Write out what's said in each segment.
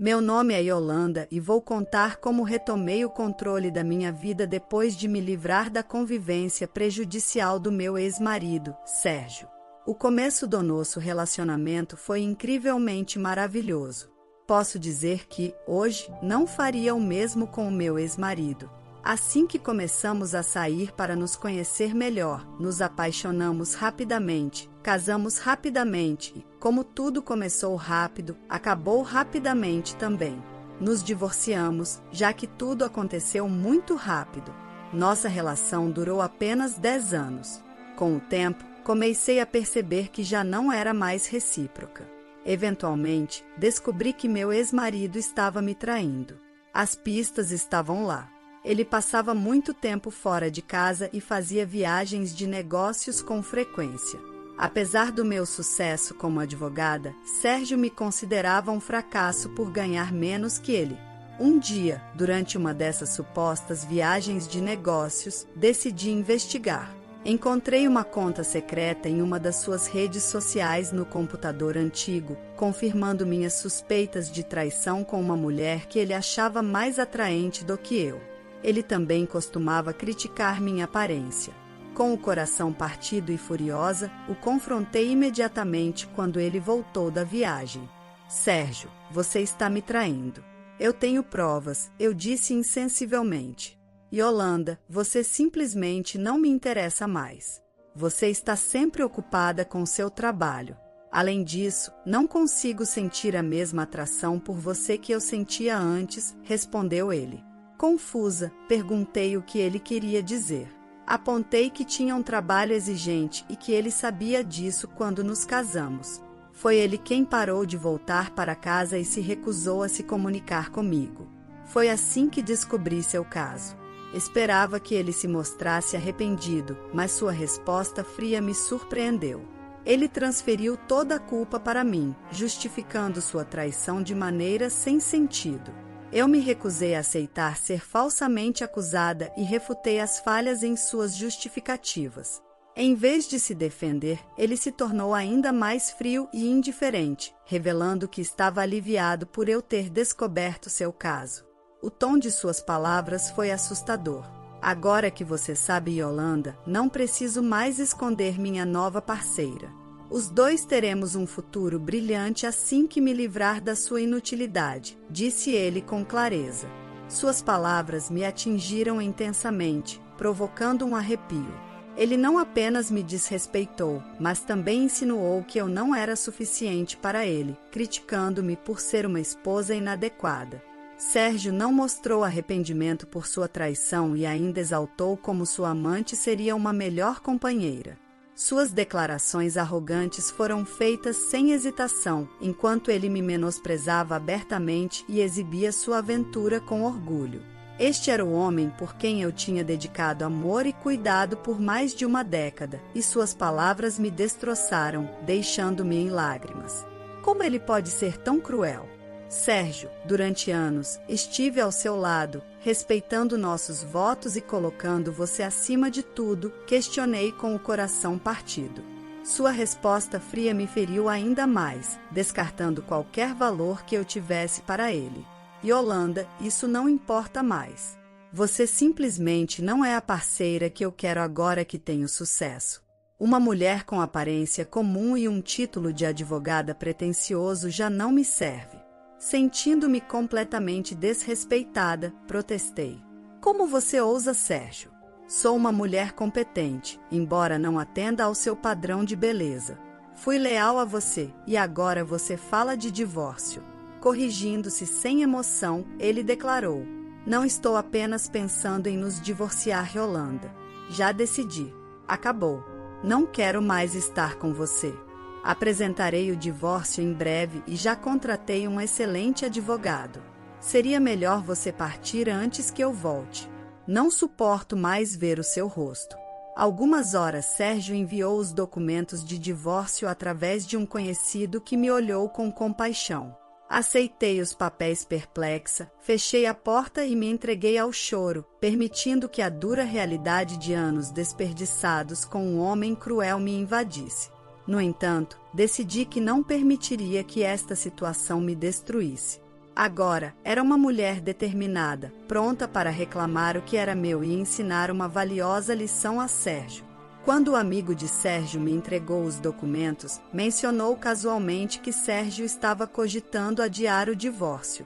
Meu nome é Yolanda e vou contar como retomei o controle da minha vida depois de me livrar da convivência prejudicial do meu ex-marido, Sérgio. O começo do nosso relacionamento foi incrivelmente maravilhoso. Posso dizer que, hoje, não faria o mesmo com o meu ex-marido. Assim que começamos a sair para nos conhecer melhor, nos apaixonamos rapidamente, casamos rapidamente e, como tudo começou rápido, acabou rapidamente também. Nos divorciamos, já que tudo aconteceu muito rápido. Nossa relação durou apenas 10 anos. Com o tempo, comecei a perceber que já não era mais recíproca. Eventualmente, descobri que meu ex-marido estava me traindo. As pistas estavam lá. Ele passava muito tempo fora de casa e fazia viagens de negócios com frequência. Apesar do meu sucesso como advogada, Sérgio me considerava um fracasso por ganhar menos que ele. Um dia, durante uma dessas supostas viagens de negócios, decidi investigar. Encontrei uma conta secreta em uma das suas redes sociais no computador antigo, confirmando minhas suspeitas de traição com uma mulher que ele achava mais atraente do que eu. Ele também costumava criticar minha aparência. Com o coração partido e furiosa, o confrontei imediatamente quando ele voltou da viagem. Sérgio, você está me traindo. Eu tenho provas, eu disse insensivelmente. Yolanda, você simplesmente não me interessa mais. Você está sempre ocupada com seu trabalho. Além disso, não consigo sentir a mesma atração por você que eu sentia antes, respondeu ele. Confusa, perguntei o que ele queria dizer. Apontei que tinha um trabalho exigente e que ele sabia disso quando nos casamos. Foi ele quem parou de voltar para casa e se recusou a se comunicar comigo. Foi assim que descobri seu caso. Esperava que ele se mostrasse arrependido, mas sua resposta fria me surpreendeu. Ele transferiu toda a culpa para mim, justificando sua traição de maneira sem sentido. Eu me recusei a aceitar ser falsamente acusada e refutei as falhas em suas justificativas. Em vez de se defender, ele se tornou ainda mais frio e indiferente, revelando que estava aliviado por eu ter descoberto seu caso. O tom de suas palavras foi assustador. Agora que você sabe, Yolanda, não preciso mais esconder minha nova parceira. Os dois teremos um futuro brilhante assim que me livrar da sua inutilidade, disse ele com clareza. Suas palavras me atingiram intensamente, provocando um arrepio. Ele não apenas me desrespeitou, mas também insinuou que eu não era suficiente para ele, criticando-me por ser uma esposa inadequada. Sérgio não mostrou arrependimento por sua traição e ainda exaltou como sua amante seria uma melhor companheira. Suas declarações arrogantes foram feitas sem hesitação, enquanto ele me menosprezava abertamente e exibia sua aventura com orgulho. Este era o homem por quem eu tinha dedicado amor e cuidado por mais de uma década, e suas palavras me destroçaram, deixando-me em lágrimas. Como ele pode ser tão cruel? Sérgio, durante anos, estive ao seu lado, respeitando nossos votos e colocando você acima de tudo, questionei com o coração partido. Sua resposta fria me feriu ainda mais, descartando qualquer valor que eu tivesse para ele. Yolanda, isso não importa mais. Você simplesmente não é a parceira que eu quero agora que tenho sucesso. Uma mulher com aparência comum e um título de advogada pretensioso já não me serve. Sentindo-me completamente desrespeitada, protestei. Como você ousa, Sérgio? Sou uma mulher competente, embora não atenda ao seu padrão de beleza. Fui leal a você, e agora você fala de divórcio. Corrigindo-se sem emoção, ele declarou: não estou apenas pensando em nos divorciar, Yolanda. Já decidi. Acabou. Não quero mais estar com você. Apresentarei o divórcio em breve e já contratei um excelente advogado. Seria melhor você partir antes que eu volte. Não suporto mais ver o seu rosto. Algumas horas Sérgio enviou os documentos de divórcio através de um conhecido que me olhou com compaixão. Aceitei os papéis perplexa, fechei a porta e me entreguei ao choro, permitindo que a dura realidade de anos desperdiçados com um homem cruel me invadisse. No entanto, decidi que não permitiria que esta situação me destruísse. Agora, era uma mulher determinada, pronta para reclamar o que era meu e ensinar uma valiosa lição a Sérgio. Quando o amigo de Sérgio me entregou os documentos, mencionou casualmente que Sérgio estava cogitando adiar o divórcio.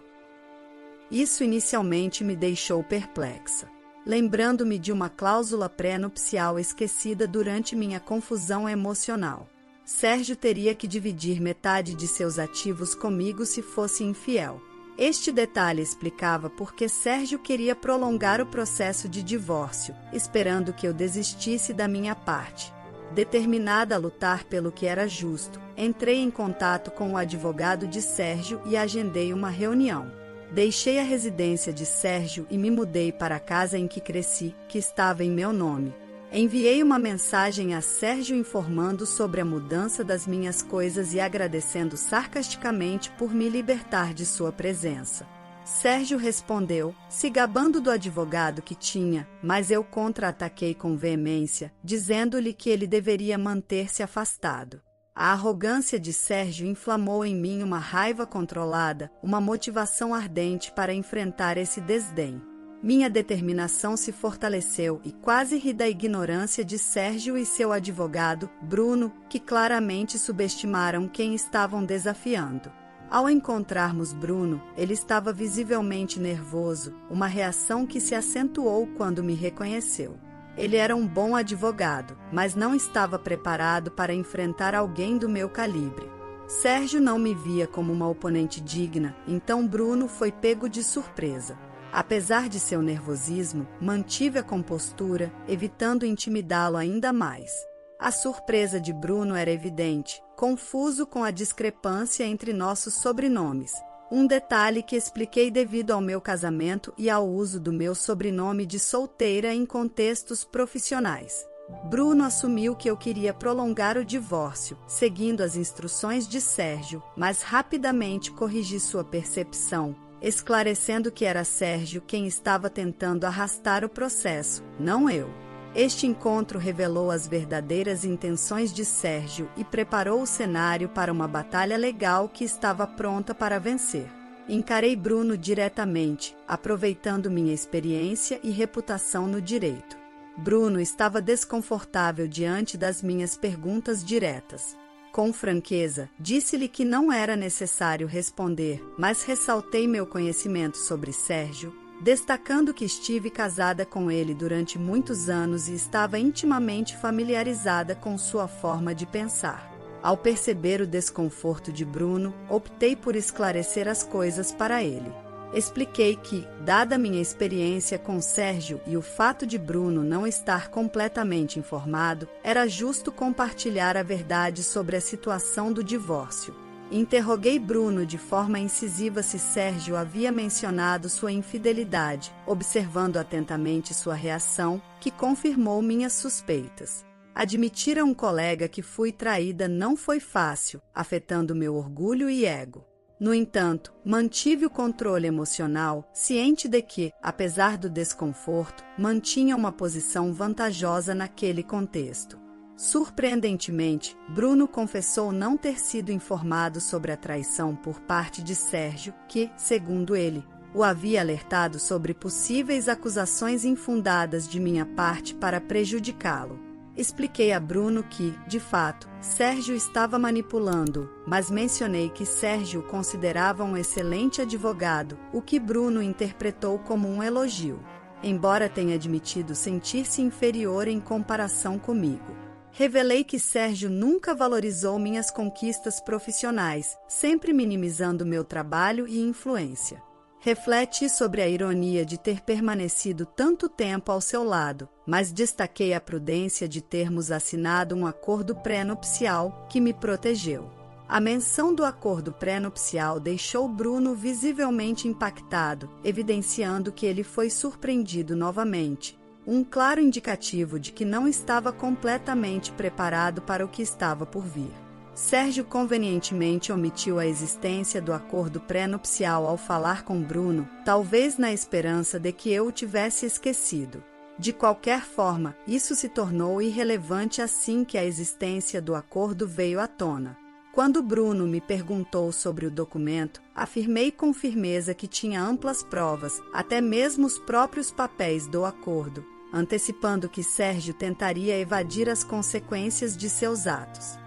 Isso inicialmente me deixou perplexa. Lembrando-me de uma cláusula pré-nupcial esquecida durante minha confusão emocional. Sérgio teria que dividir metade de seus ativos comigo se fosse infiel. Este detalhe explicava por que Sérgio queria prolongar o processo de divórcio, esperando que eu desistisse da minha parte. Determinada a lutar pelo que era justo, entrei em contato com o advogado de Sérgio e agendei uma reunião. Deixei a residência de Sérgio e me mudei para a casa em que cresci, que estava em meu nome. Enviei uma mensagem a Sérgio informando sobre a mudança das minhas coisas e agradecendo sarcasticamente por me libertar de sua presença. Sérgio respondeu, se gabando do advogado que tinha, mas eu contra-ataquei com veemência, dizendo-lhe que ele deveria manter-se afastado. A arrogância de Sérgio inflamou em mim uma raiva controlada, uma motivação ardente para enfrentar esse desdém. Minha determinação se fortaleceu e quase ri da ignorância de Sérgio e seu advogado, Bruno, que claramente subestimaram quem estavam desafiando. Ao encontrarmos Bruno, ele estava visivelmente nervoso, uma reação que se acentuou quando me reconheceu. Ele era um bom advogado, mas não estava preparado para enfrentar alguém do meu calibre. Sérgio não me via como uma oponente digna, então Bruno foi pego de surpresa. Apesar de seu nervosismo, mantive a compostura, evitando intimidá-lo ainda mais. A surpresa de Bruno era evidente, confuso com a discrepância entre nossos sobrenomes. Um detalhe que expliquei devido ao meu casamento e ao uso do meu sobrenome de solteira em contextos profissionais. Bruno assumiu que eu queria prolongar o divórcio, seguindo as instruções de Sérgio, mas rapidamente corrigi sua percepção, esclarecendo que era Sérgio quem estava tentando arrastar o processo, não eu. Este encontro revelou as verdadeiras intenções de Sérgio e preparou o cenário para uma batalha legal que estava pronta para vencer. Encarei Bruno diretamente, aproveitando minha experiência e reputação no direito. Bruno estava desconfortável diante das minhas perguntas diretas. Com franqueza, disse-lhe que não era necessário responder, mas ressaltei meu conhecimento sobre Sérgio, destacando que estive casada com ele durante muitos anos e estava intimamente familiarizada com sua forma de pensar. Ao perceber o desconforto de Bruno, optei por esclarecer as coisas para ele. Expliquei que, dada minha experiência com Sérgio e o fato de Bruno não estar completamente informado, era justo compartilhar a verdade sobre a situação do divórcio. Interroguei Bruno de forma incisiva se Sérgio havia mencionado sua infidelidade, observando atentamente sua reação, que confirmou minhas suspeitas. Admitir a um colega que fui traída não foi fácil, afetando meu orgulho e ego. No entanto, mantive o controle emocional, ciente de que, apesar do desconforto, mantinha uma posição vantajosa naquele contexto. Surpreendentemente, Bruno confessou não ter sido informado sobre a traição por parte de Sérgio, que, segundo ele, o havia alertado sobre possíveis acusações infundadas de minha parte para prejudicá-lo. Expliquei a Bruno que, de fato, Sérgio estava manipulando, mas mencionei que Sérgio o considerava um excelente advogado, o que Bruno interpretou como um elogio, embora tenha admitido sentir-se inferior em comparação comigo. Revelei que Sérgio nunca valorizou minhas conquistas profissionais, sempre minimizando meu trabalho e influência. Refleti sobre a ironia de ter permanecido tanto tempo ao seu lado, mas destaquei a prudência de termos assinado um acordo pré-nupcial que me protegeu. A menção do acordo pré-nupcial deixou Bruno visivelmente impactado, evidenciando que ele foi surpreendido novamente, um claro indicativo de que não estava completamente preparado para o que estava por vir. Sérgio convenientemente omitiu a existência do acordo pré-nupcial ao falar com Bruno, talvez na esperança de que eu o tivesse esquecido. De qualquer forma, isso se tornou irrelevante assim que a existência do acordo veio à tona. Quando Bruno me perguntou sobre o documento, afirmei com firmeza que tinha amplas provas, até mesmo os próprios papéis do acordo, antecipando que Sérgio tentaria evadir as consequências de seus atos.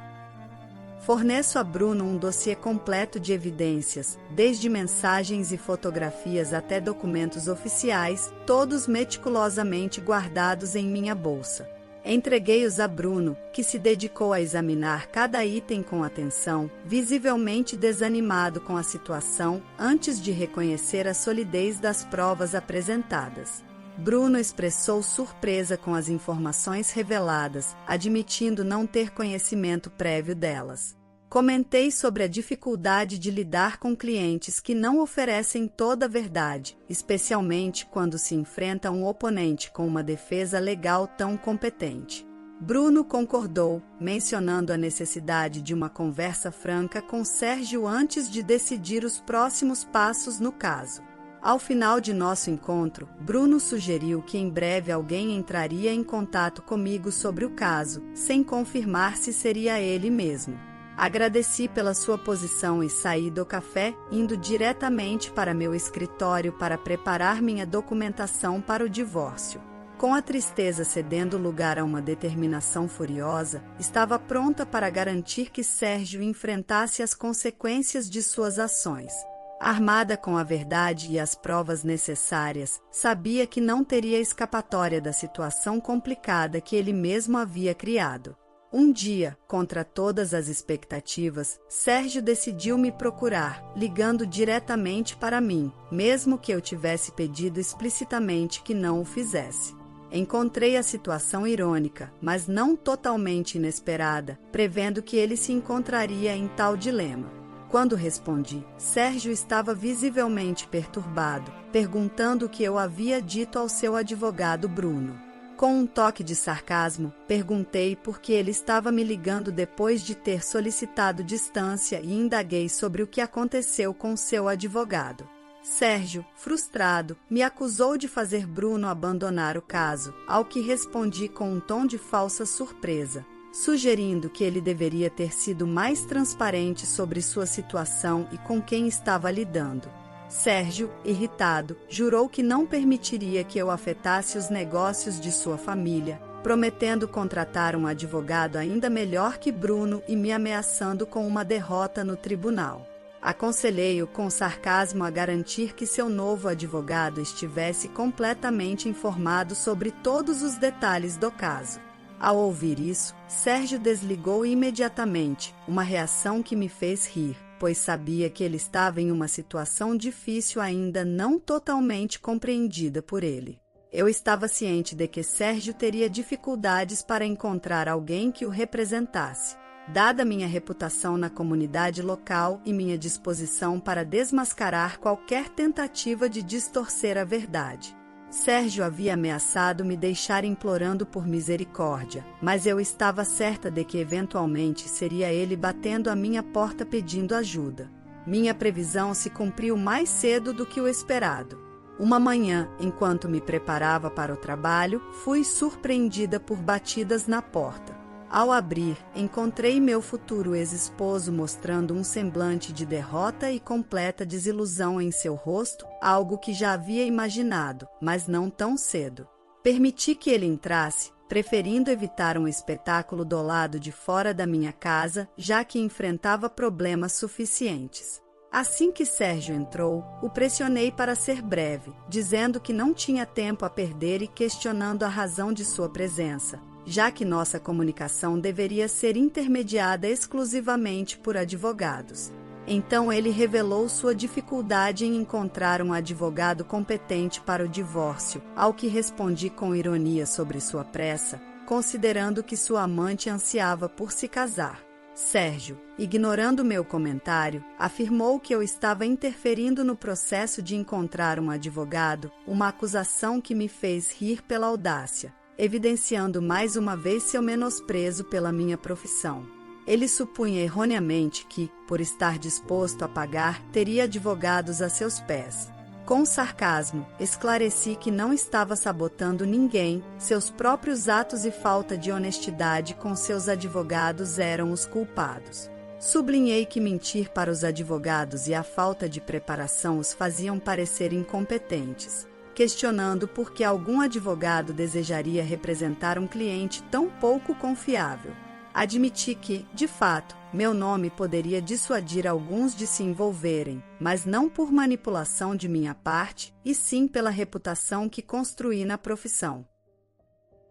Forneço a Bruno um dossiê completo de evidências, desde mensagens e fotografias até documentos oficiais, todos meticulosamente guardados em minha bolsa. Entreguei-os a Bruno, que se dedicou a examinar cada item com atenção, visivelmente desanimado com a situação, antes de reconhecer a solidez das provas apresentadas. Bruno expressou surpresa com as informações reveladas, admitindo não ter conhecimento prévio delas. Comentei sobre a dificuldade de lidar com clientes que não oferecem toda a verdade, especialmente quando se enfrenta um oponente com uma defesa legal tão competente. Bruno concordou, mencionando a necessidade de uma conversa franca com Sérgio antes de decidir os próximos passos no caso. Ao final de nosso encontro, Bruno sugeriu que em breve alguém entraria em contato comigo sobre o caso, sem confirmar se seria ele mesmo. Agradeci pela sua posição e saí do café, indo diretamente para meu escritório para preparar minha documentação para o divórcio. Com a tristeza cedendo lugar a uma determinação furiosa, estava pronta para garantir que Sérgio enfrentasse as consequências de suas ações. Armada com a verdade e as provas necessárias, sabia que não teria escapatória da situação complicada que ele mesmo havia criado. Um dia, contra todas as expectativas, Sérgio decidiu me procurar, ligando diretamente para mim, mesmo que eu tivesse pedido explicitamente que não o fizesse. Encontrei a situação irônica, mas não totalmente inesperada, prevendo que ele se encontraria em tal dilema. Quando respondi, Sérgio estava visivelmente perturbado, perguntando o que eu havia dito ao seu advogado Bruno. Com um toque de sarcasmo, perguntei por que ele estava me ligando depois de ter solicitado distância e indaguei sobre o que aconteceu com seu advogado. Sérgio, frustrado, me acusou de fazer Bruno abandonar o caso, ao que respondi com um tom de falsa surpresa, sugerindo que ele deveria ter sido mais transparente sobre sua situação e com quem estava lidando. Sérgio, irritado, jurou que não permitiria que eu afetasse os negócios de sua família, prometendo contratar um advogado ainda melhor que Bruno e me ameaçando com uma derrota no tribunal. Aconselhei-o com sarcasmo a garantir que seu novo advogado estivesse completamente informado sobre todos os detalhes do caso. Ao ouvir isso, Sérgio desligou imediatamente, uma reação que me fez rir, pois sabia que ele estava em uma situação difícil ainda não totalmente compreendida por ele. Eu estava ciente de que Sérgio teria dificuldades para encontrar alguém que o representasse, dada minha reputação na comunidade local e minha disposição para desmascarar qualquer tentativa de distorcer a verdade. Sérgio havia ameaçado me deixar implorando por misericórdia, mas eu estava certa de que eventualmente seria ele batendo à minha porta pedindo ajuda. Minha previsão se cumpriu mais cedo do que o esperado. Uma manhã, enquanto me preparava para o trabalho, fui surpreendida por batidas na porta. Ao abrir, encontrei meu futuro ex-esposo mostrando um semblante de derrota e completa desilusão em seu rosto, algo que já havia imaginado, mas não tão cedo. Permiti que ele entrasse, preferindo evitar um espetáculo do lado de fora da minha casa, já que enfrentava problemas suficientes. Assim que Sérgio entrou, o pressionei para ser breve, dizendo que não tinha tempo a perder e questionando a razão de sua presença, já que nossa comunicação deveria ser intermediada exclusivamente por advogados. Então ele revelou sua dificuldade em encontrar um advogado competente para o divórcio, ao que respondi com ironia sobre sua pressa, considerando que sua amante ansiava por se casar. Sérgio, ignorando meu comentário, afirmou que eu estava interferindo no processo de encontrar um advogado, uma acusação que me fez rir pela audácia, evidenciando mais uma vez seu menosprezo pela minha profissão. Ele supunha erroneamente que, por estar disposto a pagar, teria advogados a seus pés. Com sarcasmo, esclareci que não estava sabotando ninguém, seus próprios atos e falta de honestidade com seus advogados eram os culpados. Sublinhei que mentir para os advogados e a falta de preparação os faziam parecer incompetentes, questionando por que algum advogado desejaria representar um cliente tão pouco confiável. Admiti que, de fato, meu nome poderia dissuadir alguns de se envolverem, mas não por manipulação de minha parte, e sim pela reputação que construí na profissão.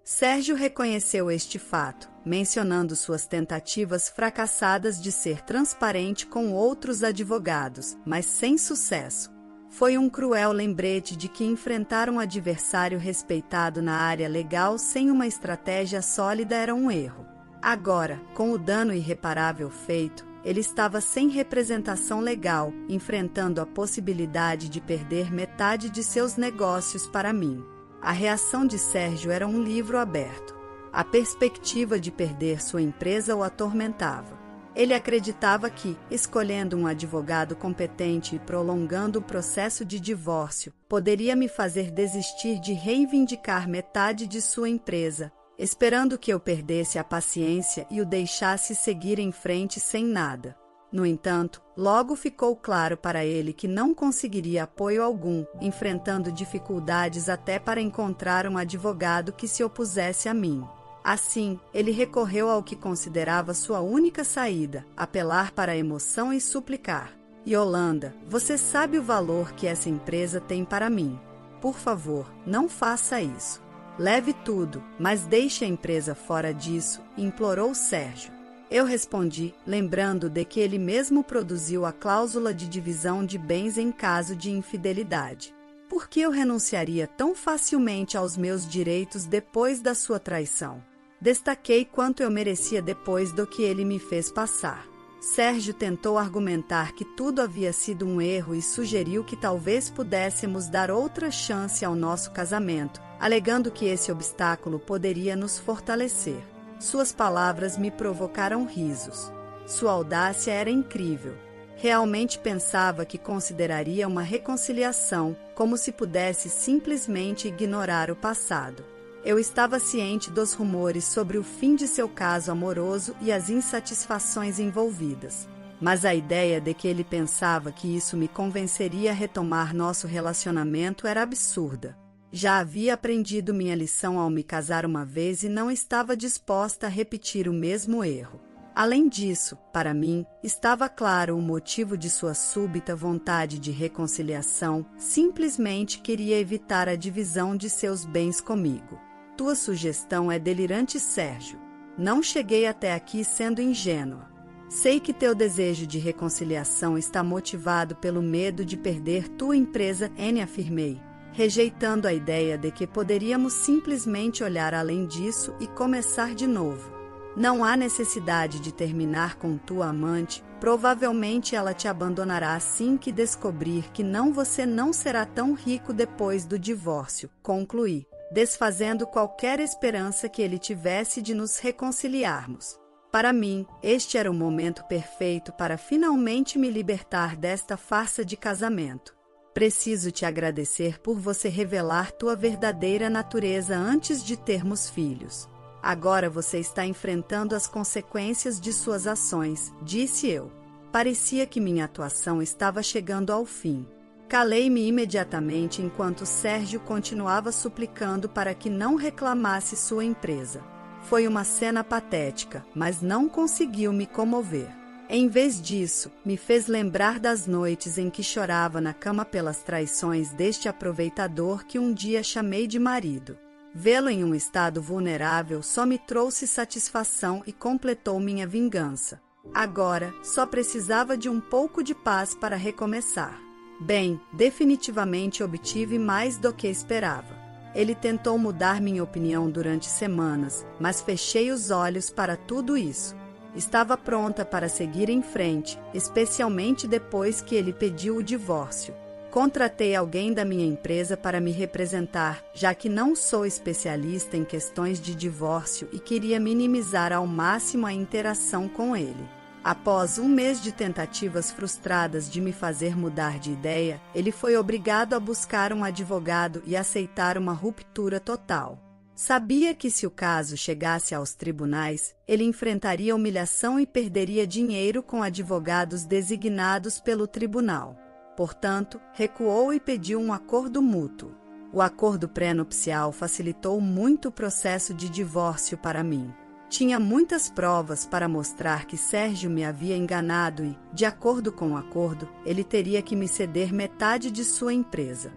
Sérgio reconheceu este fato, mencionando suas tentativas fracassadas de ser transparente com outros advogados, mas sem sucesso. Foi um cruel lembrete de que enfrentar um adversário respeitado na área legal sem uma estratégia sólida era um erro. Agora, com o dano irreparável feito, ele estava sem representação legal, enfrentando a possibilidade de perder metade de seus negócios para mim. A reação de Sérgio era um livro aberto. A perspectiva de perder sua empresa o atormentava. Ele acreditava que, escolhendo um advogado competente e prolongando o processo de divórcio, poderia me fazer desistir de reivindicar metade de sua empresa, esperando que eu perdesse a paciência e o deixasse seguir em frente sem nada. No entanto, logo ficou claro para ele que não conseguiria apoio algum, enfrentando dificuldades até para encontrar um advogado que se opusesse a mim. Assim, ele recorreu ao que considerava sua única saída, apelar para a emoção e suplicar. Yolanda, você sabe o valor que essa empresa tem para mim. Por favor, não faça isso. Leve tudo, mas deixe a empresa fora disso, implorou Sérgio. Eu respondi, lembrando de que ele mesmo produziu a cláusula de divisão de bens em caso de infidelidade. Por que eu renunciaria tão facilmente aos meus direitos depois da sua traição? Destaquei quanto eu merecia depois do que ele me fez passar. Sérgio tentou argumentar que tudo havia sido um erro e sugeriu que talvez pudéssemos dar outra chance ao nosso casamento, alegando que esse obstáculo poderia nos fortalecer. Suas palavras me provocaram risos. Sua audácia era incrível. Realmente pensava que consideraria uma reconciliação, como se pudesse simplesmente ignorar o passado. Eu estava ciente dos rumores sobre o fim de seu caso amoroso e as insatisfações envolvidas. Mas a ideia de que ele pensava que isso me convenceria a retomar nosso relacionamento era absurda. Já havia aprendido minha lição ao me casar uma vez e não estava disposta a repetir o mesmo erro. Além disso, para mim, estava claro o motivo de sua súbita vontade de reconciliação, simplesmente queria evitar a divisão de seus bens comigo. Tua sugestão é delirante, Sérgio. Não cheguei até aqui sendo ingênua. Sei que teu desejo de reconciliação está motivado pelo medo de perder tua empresa, N, afirmei, rejeitando a ideia de que poderíamos simplesmente olhar além disso e começar de novo. Não há necessidade de terminar com tua amante, provavelmente ela te abandonará assim que descobrir que você não será tão rico depois do divórcio, concluí, desfazendo qualquer esperança que ele tivesse de nos reconciliarmos. Para mim, este era o momento perfeito para finalmente me libertar desta farsa de casamento. Preciso te agradecer por você revelar tua verdadeira natureza antes de termos filhos. Agora você está enfrentando as consequências de suas ações, disse eu. Parecia que minha atuação estava chegando ao fim. Calei-me imediatamente enquanto Sérgio continuava suplicando para que não reclamasse sua empresa. Foi uma cena patética, mas não conseguiu me comover. Em vez disso, me fez lembrar das noites em que chorava na cama pelas traições deste aproveitador que um dia chamei de marido. Vê-lo em um estado vulnerável só me trouxe satisfação e completou minha vingança. Agora, só precisava de um pouco de paz para recomeçar. Bem, definitivamente obtive mais do que esperava. Ele tentou mudar minha opinião durante semanas, mas fechei os olhos para tudo isso. Estava pronta para seguir em frente, especialmente depois que ele pediu o divórcio. Contratei alguém da minha empresa para me representar, já que não sou especialista em questões de divórcio e queria minimizar ao máximo a interação com ele. Após um mês de tentativas frustradas de me fazer mudar de ideia, ele foi obrigado a buscar um advogado e aceitar uma ruptura total. Sabia que se o caso chegasse aos tribunais, ele enfrentaria humilhação e perderia dinheiro com advogados designados pelo tribunal. Portanto, recuou e pediu um acordo mútuo. O acordo pré-nupcial facilitou muito o processo de divórcio para mim. Tinha muitas provas para mostrar que Sérgio me havia enganado e, de acordo com o acordo, ele teria que me ceder metade de sua empresa.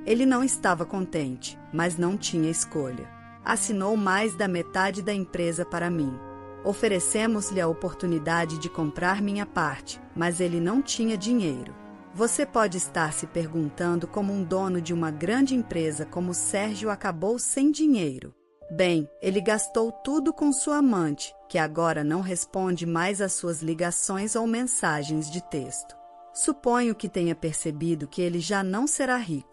Ele não estava contente, mas não tinha escolha. Assinou mais da metade da empresa para mim. Oferecemos-lhe a oportunidade de comprar minha parte, mas ele não tinha dinheiro. Você pode estar se perguntando como um dono de uma grande empresa como Sérgio acabou sem dinheiro. Bem, ele gastou tudo com sua amante, que agora não responde mais às suas ligações ou mensagens de texto. Suponho que tenha percebido que ele já não será rico.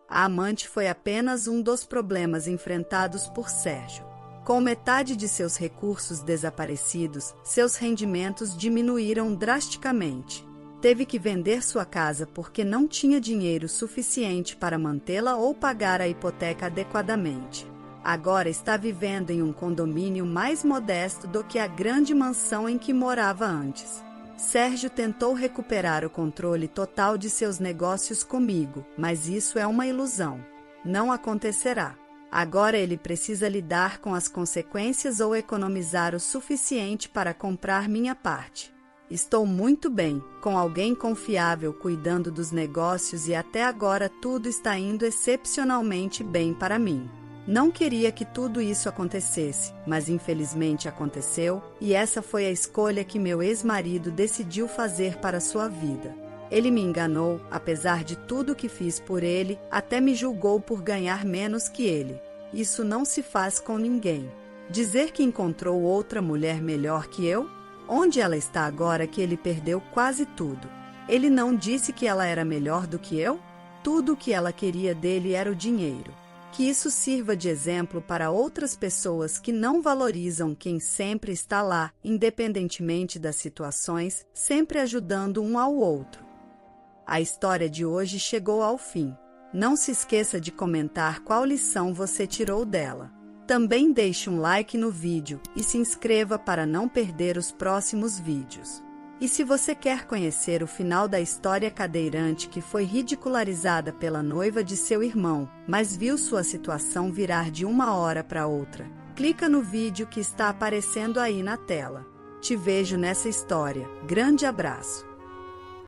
A amante foi apenas um dos problemas enfrentados por Sérgio. Com metade de seus recursos desaparecidos, seus rendimentos diminuíram drasticamente. Teve que vender sua casa porque não tinha dinheiro suficiente para mantê-la ou pagar a hipoteca adequadamente. Agora está vivendo em um condomínio mais modesto do que a grande mansão em que morava antes. Sérgio tentou recuperar o controle total de seus negócios comigo, mas isso é uma ilusão. Não acontecerá. Agora ele precisa lidar com as consequências ou economizar o suficiente para comprar minha parte. Estou muito bem, com alguém confiável cuidando dos negócios e até agora tudo está indo excepcionalmente bem para mim. Não queria que tudo isso acontecesse, mas infelizmente aconteceu, e essa foi a escolha que meu ex-marido decidiu fazer para sua vida. Ele me enganou, apesar de tudo que fiz por ele, até me julgou por ganhar menos que ele. Isso não se faz com ninguém. Dizer que encontrou outra mulher melhor que eu? Onde ela está agora que ele perdeu quase tudo? Ele não disse que ela era melhor do que eu? Tudo o que ela queria dele era o dinheiro. Que isso sirva de exemplo para outras pessoas que não valorizam quem sempre está lá, independentemente das situações, sempre ajudando um ao outro. A história de hoje chegou ao fim. Não se esqueça de comentar qual lição você tirou dela. Também deixe um like no vídeo e se inscreva para não perder os próximos vídeos. E se você quer conhecer o final da história cadeirante que foi ridicularizada pela noiva de seu irmão, mas viu sua situação virar de uma hora para outra, clica no vídeo que está aparecendo aí na tela. Te vejo nessa história. Grande abraço!